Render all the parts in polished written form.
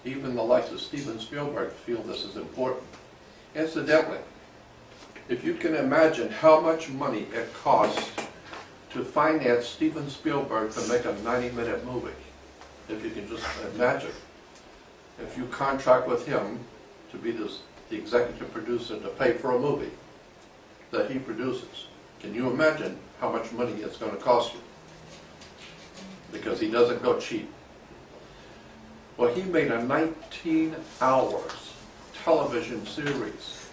even the likes of Steven Spielberg feel this is important. Incidentally, if you can imagine how much money it costs to finance Steven Spielberg to make a 90-minute movie, if you can just imagine, if you contract with him to be the executive producer to pay for a movie that he produces, can you imagine how much money it's going to cost you? Because he doesn't go cheap. Well, he made a 19 hours television series.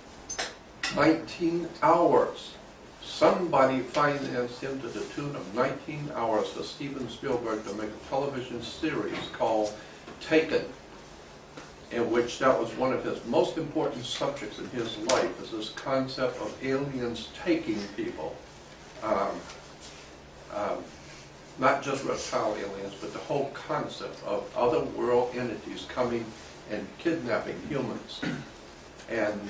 19 hours. Somebody financed him to the tune of 19 hours for Steven Spielberg to make a television series called Taken, in which that was one of his most important subjects in his life, is this concept of aliens taking people. Not just reptile aliens, but the whole concept of other world entities coming and kidnapping humans. And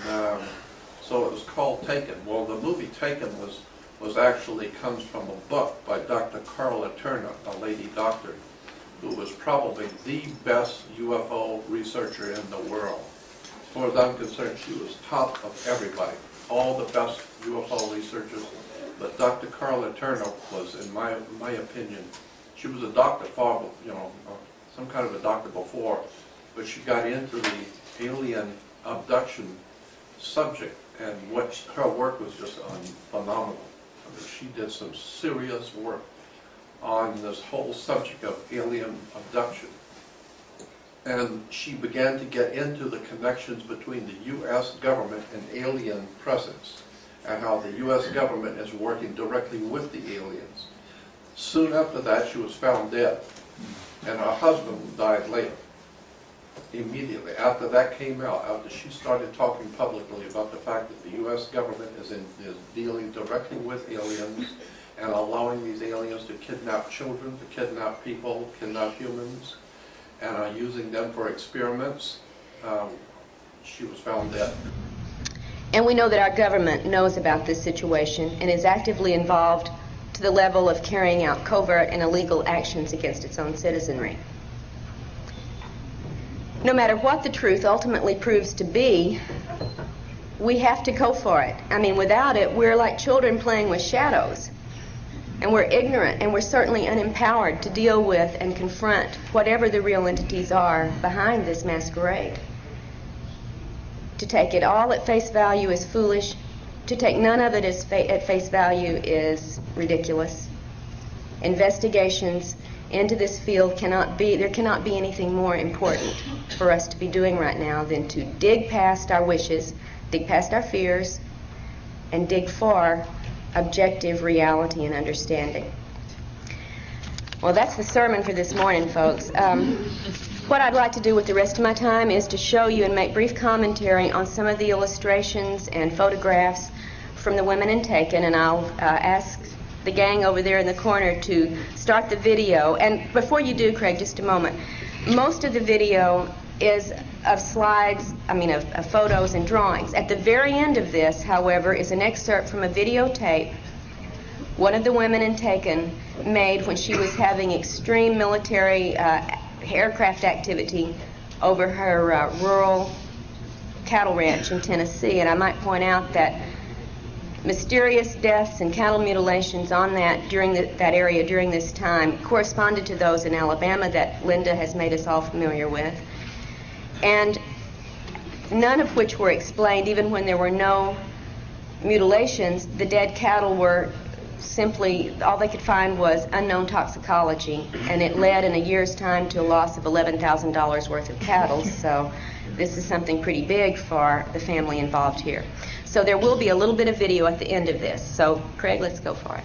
so it was called Taken. Well, the movie Taken was actually comes from a book by Dr. Karla Turner, a lady doctor, who was probably the best UFO researcher in the world. As far as I'm concerned, she was top of everybody, all the best UFO researchers. But Dr. Karla Turner was, in my opinion, she was a doctor, some kind of a doctor before, but she got into the alien abduction subject, and her work was just phenomenal. I mean, she did some serious work on this whole subject of alien abduction. And she began to get into the connections between the U.S. government and alien presence, and how the U.S. government is working directly with the aliens. Soon after that, she was found dead, and her husband died later. Immediately after that came out, after she started talking publicly about the fact that the U.S. government is dealing directly with aliens and allowing these aliens to kidnap children, to kidnap people, kidnap humans, and are using them for experiments, she was found dead. And we know that our government knows about this situation and is actively involved to the level of carrying out covert and illegal actions against its own citizenry. No matter what the truth ultimately proves to be, we have to go for it. I mean, without it, we're like children playing with shadows. And we're ignorant, and we're certainly unempowered to deal with and confront whatever the real entities are behind this masquerade. To take it all at face value is foolish. To take none of it at face value is ridiculous. Investigations into this field there cannot be anything more important for us to be doing right now than to dig past our wishes, dig past our fears, and dig for objective reality and understanding. Well, that's the sermon for this morning, folks. What I'd like to do with the rest of my time is to show you and make brief commentary on some of the illustrations and photographs from the women in Taken, and I'll ask the gang over there in the corner to start the video. And before you do, Craig, just a moment. Most of the video is of slides, of photos and drawings. At the very end of this, however, is an excerpt from a videotape one of the women in Taken made when she was having extreme military aircraft activity over her rural cattle ranch in Tennessee. And I might point out that mysterious deaths and cattle mutilations on that area during this time corresponded to those in Alabama that Linda has made us all familiar with, and none of which were explained. Even when there were no mutilations, the dead cattle were simply, all they could find was unknown toxicology, and it led in a year's time to a loss of $11,000 worth of cattle. So this is something pretty big for the family involved here. So there will be a little bit of video at the end of this. So Craig, let's go for it.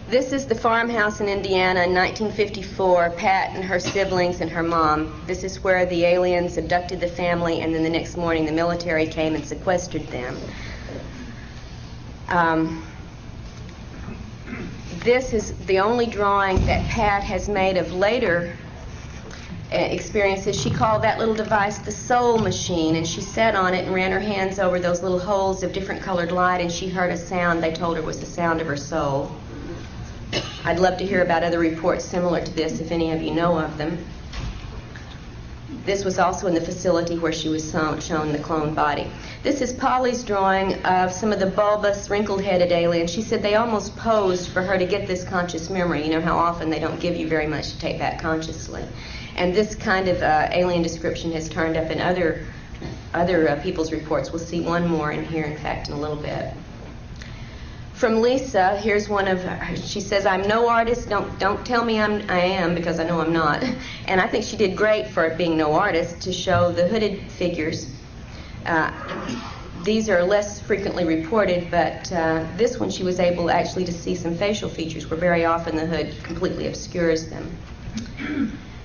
This is the farmhouse in Indiana in 1954, Pat and her siblings and her mom. This is where the aliens abducted the family, and then the next morning the military came and sequestered them. This is the only drawing that Pat has made of later experiences. She called that little device the soul machine, and she sat on it and ran her hands over those little holes of different colored light, and she heard a sound they told her was the sound of her soul. I'd love to hear about other reports similar to this if any of you know of them. This was also in the facility where she was shown the cloned body. This is Polly's drawing of some of the bulbous, wrinkled-headed aliens. She said they almost posed for her to get this conscious memory. You know how often they don't give you very much to take back consciously. And this kind of alien description has turned up in other people's reports. We'll see one more in here, in fact, in a little bit. From Lisa, here's one of her. She says, "I'm no artist. Don't tell me I am, because I know I'm not." And I think she did great for being no artist to show the hooded figures. These are less frequently reported, but this one she was able actually to see some facial features where very often the hood completely obscures them.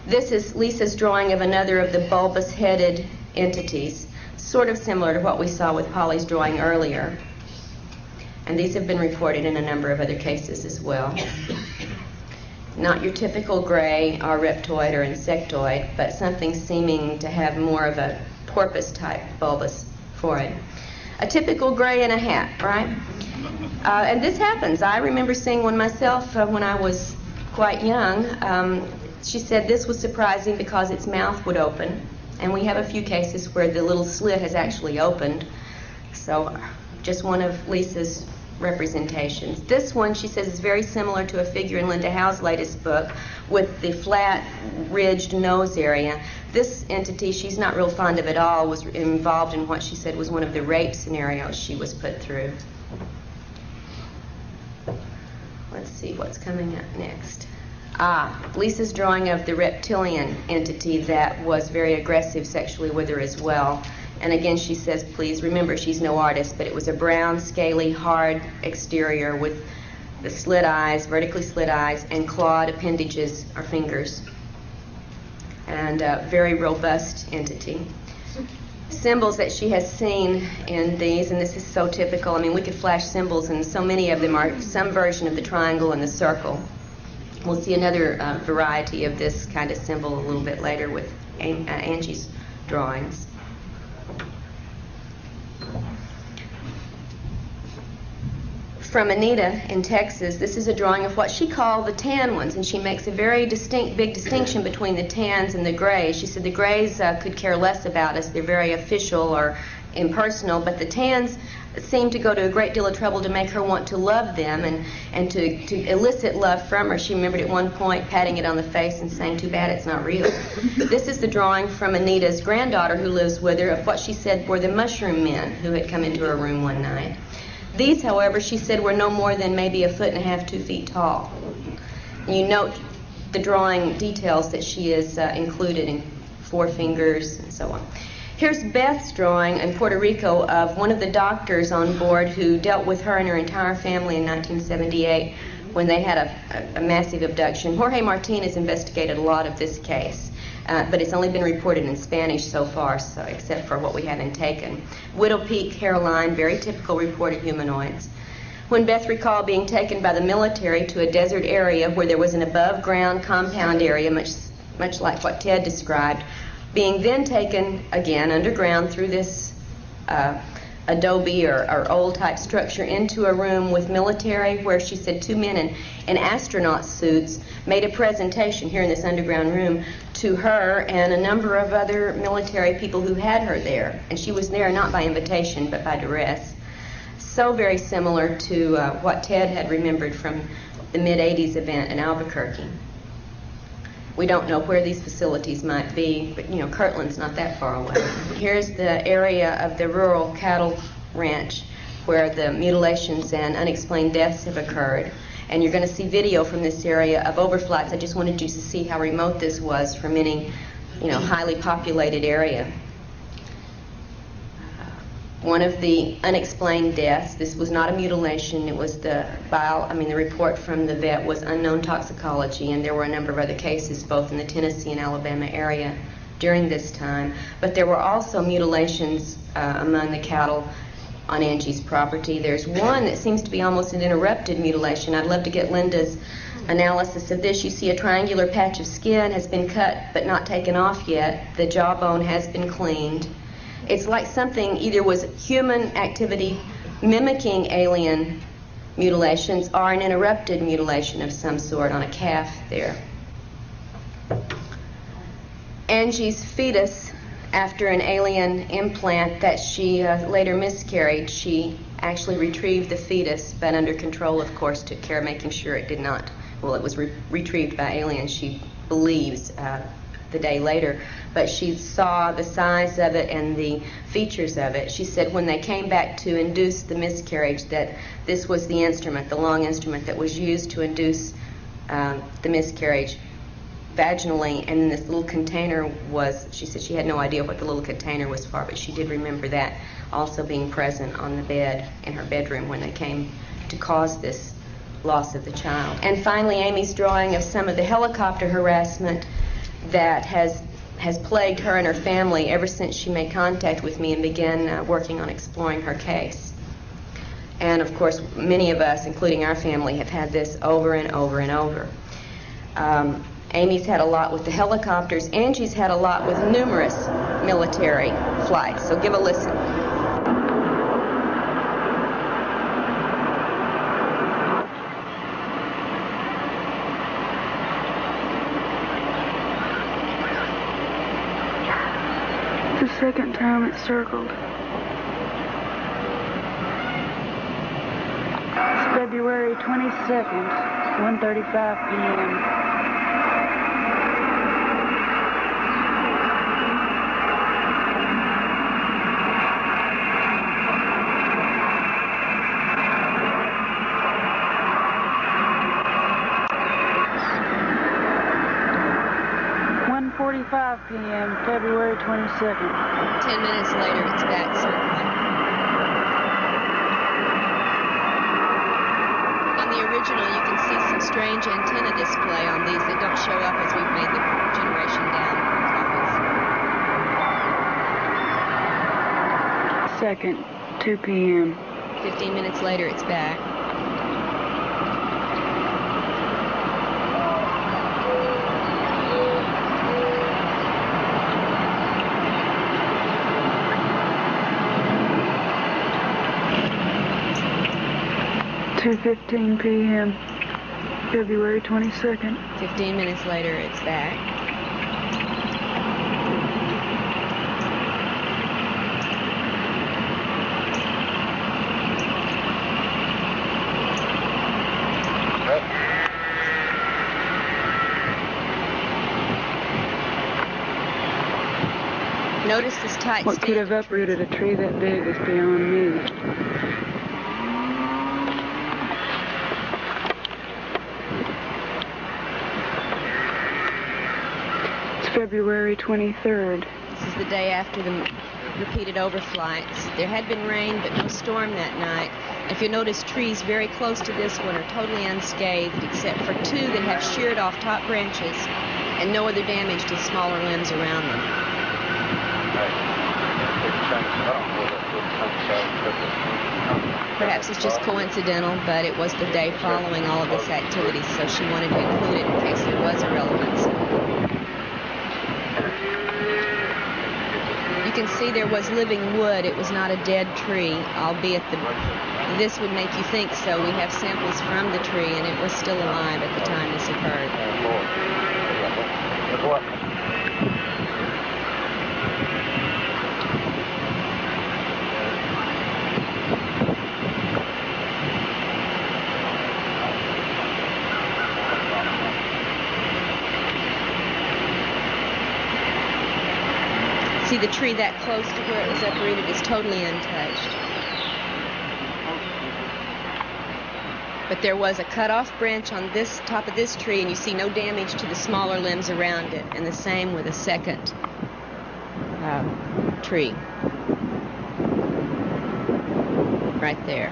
This is Lisa's drawing of another of the bulbous-headed entities, sort of similar to what we saw with Polly's drawing earlier. And these have been reported in a number of other cases as well. Not your typical gray or reptoid or insectoid, but something seeming to have more of a porpoise-type bulbous forehead. A typical gray in a hat, right? And this happens. I remember seeing one myself when I was quite young. She said this was surprising because its mouth would open, and we have a few cases where the little slit has actually opened. So just one of Lisa's representations. This one, she says, is very similar to a figure in Linda Howe's latest book with the flat, ridged nose area. This entity, she's not real fond of at all, was involved in what she said was one of the rape scenarios she was put through. Let's see what's coming up next. Lisa's drawing of the reptilian entity that was very aggressive sexually with her as well. And again, she says, please remember, she's no artist, but it was a brown, scaly, hard exterior with the slit eyes, vertically slit eyes, and clawed appendages or fingers. And a very robust entity. Symbols that she has seen in these, and this is so typical. I mean, we could flash symbols, and so many of them are some version of the triangle and the circle. We'll see another variety of this kind of symbol a little bit later with Angie's drawings. From Anita in Texas, this is a drawing of what she called the tan ones, and she makes a very big distinction between the tans and the grays. She said the grays could care less about us. They're very official or impersonal, but the tans seemed to go to a great deal of trouble to make her want to love them and to elicit love from her. She remembered at one point patting it on the face and saying, too bad it's not real. This is the drawing from Anita's granddaughter who lives with her of what she said were the mushroom men who had come into her room one night. These, however, she said were no more than maybe 1.5 feet, 2 feet tall. You note the drawing details that she has included in 4 fingers and so on. Here's Beth's drawing in Puerto Rico of one of the doctors on board who dealt with her and her entire family in 1978 when they had a massive abduction. Jorge Martinez investigated a lot of this case. But it's only been reported in Spanish so far, so except for what we haven't taken. Widow peak hairline, very typical reported humanoids. When Beth recalled being taken by the military to a desert area where there was an above-ground compound area, much like what Ted described, being then taken again underground through this adobe or old-type structure into a room with military where she said 2 men in astronaut suits made a presentation here in this underground room to her and a number of other military people who had her there. And she was there not by invitation, but by duress. So very similar to what Ted had remembered from the mid-'80s event in Albuquerque. We don't know where these facilities might be, but, you know, Kirtland's not that far away. Here's the area of the rural cattle ranch where the mutilations and unexplained deaths have occurred. And you're going to see video from this area of overflights. I just wanted you to see how remote this was from any, you know, highly populated area. One of the unexplained deaths, this was not a mutilation, it was the report from the vet was unknown toxicology, and there were a number of other cases both in the Tennessee and Alabama area during this time. But there were also mutilations among the cattle on Angie's property. There's one that seems to be almost an interrupted mutilation. I'd love to get Linda's analysis of this. You see a triangular patch of skin has been cut but not taken off yet. The jawbone has been cleaned. It's like something either was human activity mimicking alien mutilations or an interrupted mutilation of some sort on a calf there. Angie's fetus, after an alien implant that she later miscarried, she actually retrieved the fetus, but under control, of course, took care of making sure it did not, well, it was retrieved by aliens, she believes, the day later, but she saw the size of it and the features of it. She said when they came back to induce the miscarriage that this was the instrument, the long instrument that was used to induce the miscarriage vaginally, and this little container was, she said she had no idea what the little container was for, but she did remember that also being present on the bed in her bedroom when they came to cause this loss of the child. And finally, Amy's drawing of some of the helicopter harassment that has plagued her and her family ever since she made contact with me and began working on exploring her case. And of course, many of us, including our family, have had this over and over and over. Amy's had a lot with the helicopters. Angie's had a lot with numerous military flights. So give a listen. The second time it circled. It's February 22nd, 1:35 p.m. p.m., February 22nd. 10 minutes later, it's back circling. On the original, you can see some strange antenna display on these that don't show up as we've made the generation down copies. Second, 2 p.m. 15 minutes later, it's back. (2:15 p.m., February 22nd. 15 minutes later, it's back. Notice this tight What could have uprooted a tree that big is beyond me. February 23rd. This is the day after the repeated overflights. There had been rain, but no storm that night. If you notice, trees very close to this one are totally unscathed, except for two that have sheared off top branches and no other damage to smaller limbs around them. Perhaps it's just coincidental, but it was the day following all of this activity, so she wanted to include it in case there was a relevance. You can see there was living wood. It was not a dead tree, albeit this would make you think so. We have samples from the tree, and it was still alive at the time this occurred. See, the tree that close to where it was uprooted is totally untouched. But there was a cut-off branch on this top of this tree, and you see no damage to the smaller limbs around it, and the same with a second tree right there.